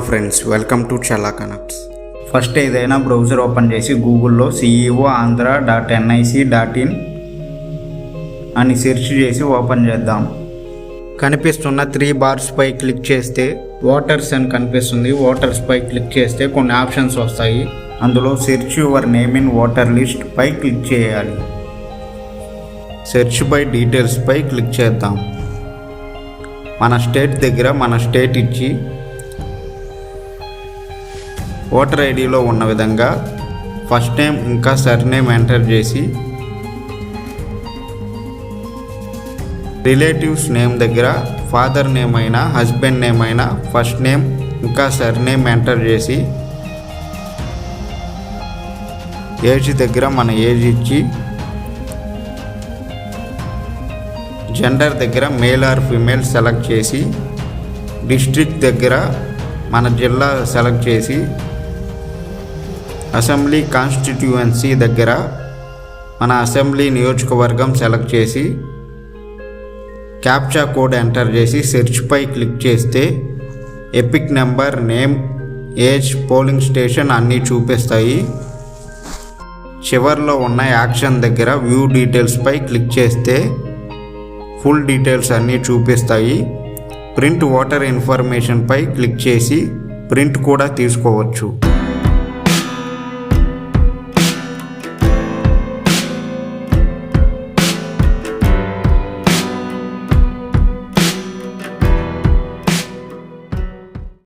Friends, welcome to చలా connects. First ఏదైనా browser open చేసి గూగుల్లో ceoandhra.nic.in అని సెర్చ్ చేసి ఓపెన్ చేద్దాం. కనిపిస్తున్న 3 బార్స్ పై క్లిక్ చేస్తే వాటర్స్ అని కనిపిస్తుంది. వాటర్స్ పై క్లిక్ చేస్తే కొన్ని ఆప్షన్స్ వస్తాయి. అందులో search your name in voter list పై క్లిక్ చేయాలి. సెర్చ్ బై డీటెయిల్స్ పై క్లిక్ చేద్దాం. మన స్టేట్ దగ్గర మన స్టేట్ ఇచ్చి ఓటర్ ఐడిలో ఉన్న విధంగా ఫస్ట్ నేమ్ ఇంకా సర్నేమ్ ఎంటర్ చేసి రిలేటివ్స్ నేమ్ దగ్గర ఫాదర్ నేమ్ అయినా హస్బెండ్ నేమ్ అయినా ఫస్ట్ నేమ్ ఇంకా సర్నేమ్ ఎంటర్ చేసి ఏజ్ దగ్గర మన ఏజ్ ఇచ్చి జెండర్ దగ్గర మేల్ ఆర్ ఫీమేల్ సెలెక్ట్ చేసి డిస్ట్రిక్ట్ దగ్గర మన జిల్లా సెలెక్ట్ చేసి అసెంబ్లీ కాన్స్టిట్యుయెన్సీ దగ్గర మన అసెంబ్లీ నియోజకవర్గం సెలెక్ట్ చేసి క్యాప్చా కోడ్ ఎంటర్ చేసి సెర్చ్ పై క్లిక్ చేస్తే epic number, name, age, polling station అన్నీ చూపిస్తాయి. చివర్లో ఉన్న యాక్షన్ దగ్గర వ్యూ డీటెయిల్స్ పై క్లిక్ చేస్తే ఫుల్ డీటెయిల్స్ అన్నీ చూపిస్తాయి. ప్రింట్ ఓటర్ ఇన్ఫర్మేషన్ పై క్లిక్ చేసి ప్రింట్ కూడా తీసుకోవచ్చు.